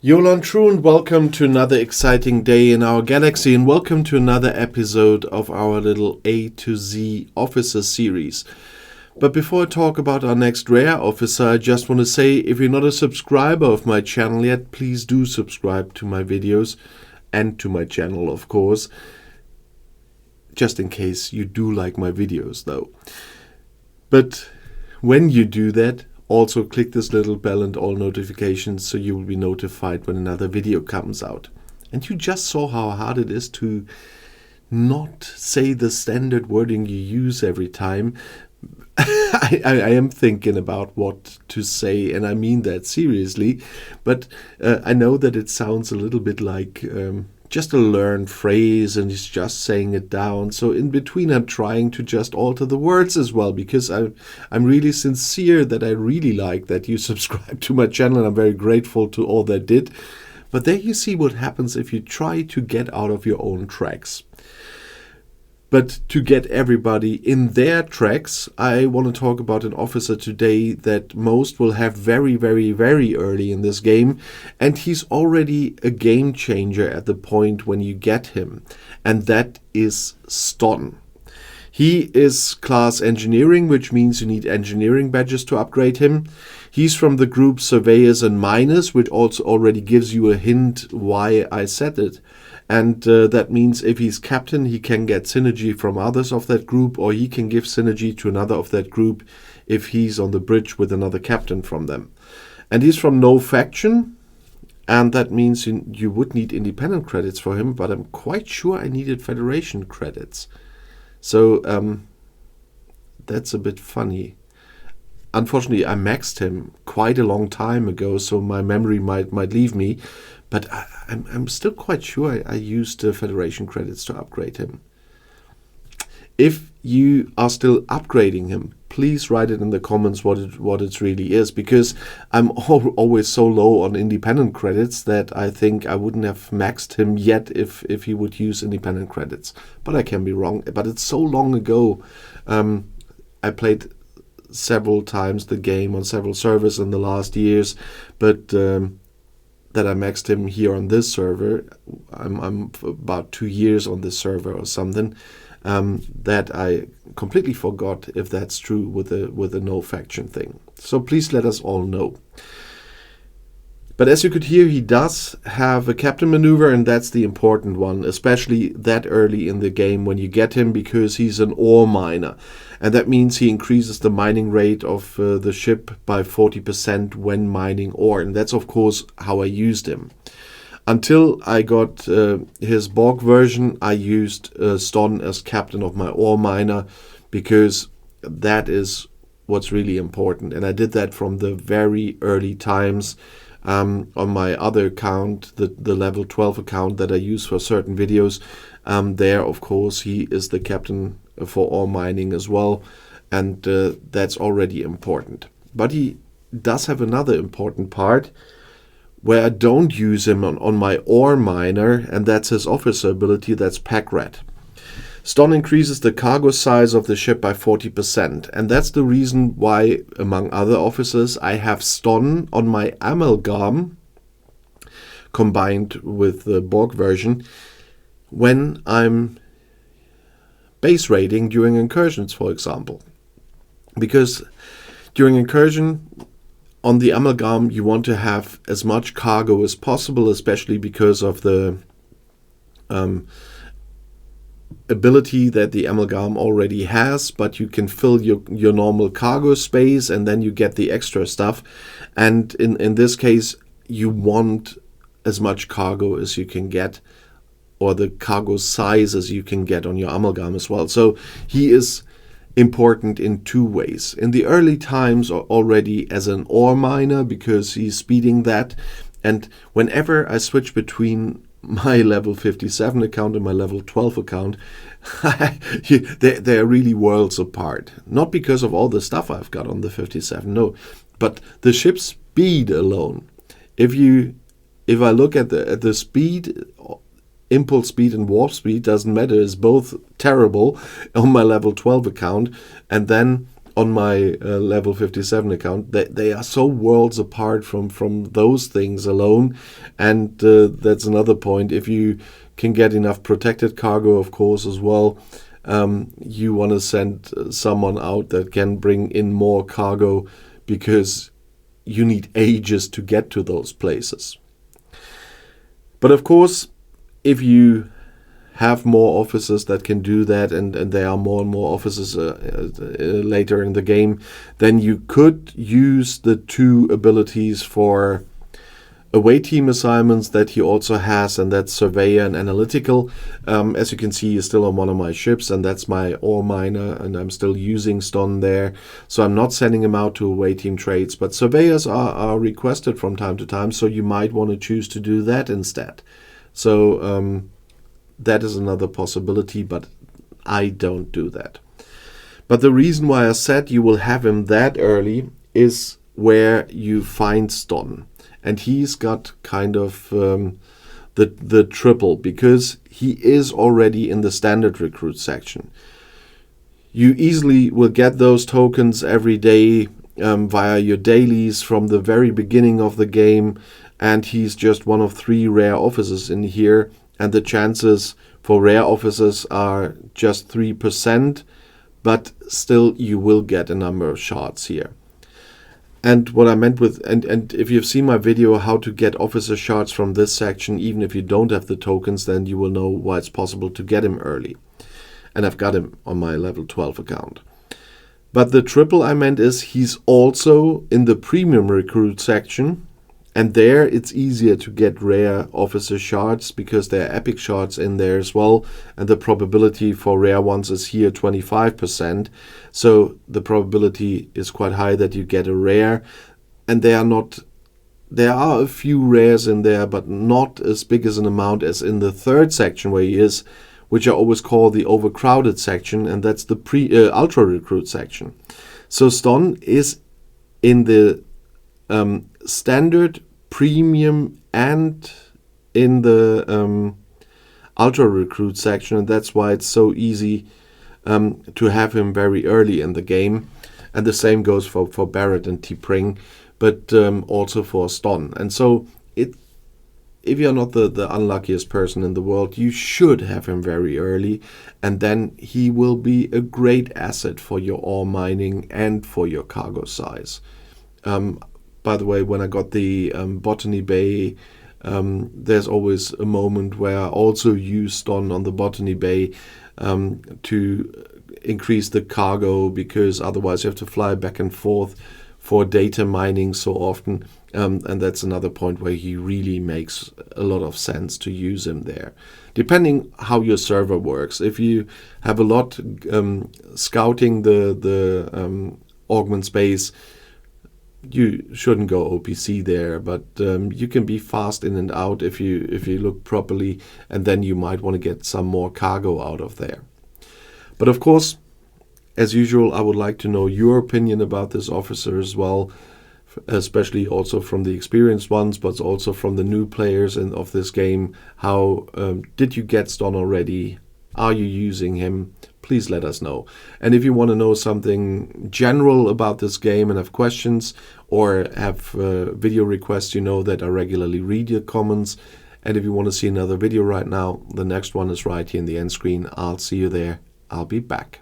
Yolan True, and welcome to another exciting day in our galaxy, and welcome to another episode of our little A to Z officer series. But before I talk about our next rare officer, I just want to say, if you're not a subscriber of my channel yet, please do subscribe to my videos and to my channel, of course, just in case you do like my videos though. But when you do that, also click this little bell and all notifications so you will be notified when another video comes out. And you just saw how hard it is to not say the standard wording you use every time. I am thinking about what to say, and I mean that seriously, but I know that it sounds a little bit like just a learned phrase and he's just saying it down. So in between I'm trying to just alter the words as well, because I'm really sincere that I really like that you subscribe to my channel, and I'm very grateful to all that did. But there you see what happens if you try to get out of your own tracks. But to get everybody in their tracks, I want to talk about an officer today that most will have very, very, very early in this game. And he's already a game changer at the point when you get him. And that is Stonn. He is class engineering, which means you need engineering badges to upgrade him. He's from the group surveyors and miners, which also already gives you a hint why I said it. And that means if he's captain, he can get synergy from others of that group, or he can give synergy to another of that group if he's on the bridge with another captain from them. And he's from no faction, and that means you would need independent credits for him, but I'm quite sure I needed federation credits. So that's a bit funny. Unfortunately, I maxed him quite a long time ago, so my memory might leave me. But I'm still quite sure I used Federation credits to upgrade him. If you are still upgrading him, please write it in the comments what it really is, because I'm always so low on independent credits that I think I wouldn't have maxed him yet if he would use independent credits. But I can be wrong. But it's so long ago. I played several times the game on several servers in the last years, but that I maxed him here on this server. I'm about 2 years on this server or something. That I completely forgot if that's true with the no faction thing. So please let us all know. But as you could hear, he does have a captain maneuver, and that's the important one, especially that early in the game when you get him, because he's an ore miner. And that means he increases the mining rate of the ship by 40% when mining ore. And that's, of course, how I used him. Until I got his Borg version, I used Stonn as captain of my ore miner, because that is what's really important. And I did that from the very early times. On my other account, the level 12 account that I use for certain videos, there, of course, he is the captain for ore mining as well, and that's already important. But he does have another important part where I don't use him on my ore miner, and that's his officer ability, that's Pack Rat. Stonn increases the cargo size of the ship by 40%, and that's the reason why, among other officers, I have Stonn on my amalgam, combined with the Borg version, when I'm base raiding during incursions, for example. Because during incursion on the amalgam, you want to have as much cargo as possible, especially because of the ability that the amalgam already has, but you can fill your normal cargo space, and then you get the extra stuff. And in this case, you want as much cargo as you can get, or the cargo size as you can get on your amalgam as well. So he is important in two ways. In the early times already as an ore miner, because he's speeding that, and whenever I switch between my level 57 account and my level 12 account, they're really worlds apart. Not because of all the stuff I've got on the 57, no, but the ship's speed alone. If I look at the speed, impulse speed and warp speed, doesn't matter, is both terrible on my level 12 account, and then on my level 57 account. They are so worlds apart from those things alone. And that's another point. If you can get enough protected cargo, of course, as well, you want to send someone out that can bring in more cargo, because you need ages to get to those places. But of course, if you have more officers that can do that, and there are more and more officers later in the game, then you could use the 2 abilities for away team assignments that he also has, and that's Surveyor and Analytical. As you can see, he's still on one of my ships, and that's my ore miner, and I'm still using Stonn there. So I'm not sending him out to away team trades, but Surveyors are requested from time to time, so you might want to choose to do that instead. So that is another possibility, but I don't do that. But the reason why I said you will have him that early is where you find Stonn. And he's got kind of the triple, because he is already in the standard recruit section. You easily will get those tokens every day via your dailies from the very beginning of the game, and he's just one of 3 rare officers in here, and the chances for rare officers are just 3%, but still you will get a number of shards here. And what I meant with, and if you've seen my video how to get officer shards from this section, even if you don't have the tokens, then you will know why it's possible to get him early. And I've got him on my level 12 account. But the triple I meant is he's also in the premium recruit section, and there it's easier to get rare officer shards because there are epic shards in there as well, and the probability for rare ones is here 25%. So the probability is quite high that you get a rare, and there are a few rares in there, but not as big as an amount as in the 3rd section where he is, which I always call the overcrowded section, and that's the ultra recruit section. So Stonn is in the standard, premium, and in the ultra recruit section, and that's why it's so easy to have him very early in the game. And the same goes for Barrett and T'Pring, but also for Stonn. And so if you're not the unluckiest person in the world, you should have him very early, and then he will be a great asset for your ore mining and for your cargo size. By the way, when I got the Botany Bay, there's always a moment where I also use Stonn on the Botany Bay to increase the cargo, because otherwise you have to fly back and forth for data mining so often. And that's another point where he really makes a lot of sense to use him there. Depending how your server works. If you have a lot scouting the augment space, you shouldn't go OPC there, but you can be fast in and out if you look properly, and then you might want to get some more cargo out of there. But of course, as usual, I would like to know your opinion about this officer as well, especially also from the experienced ones, but also from the new players of this game. How did you get Stonn already? Are you using him? Please let us know. And if you want to know something general about this game and have questions, or have video requests, you know that I regularly read your comments. And if you want to see another video right now, the next one is right here in the end screen. I'll see you there. I'll be back.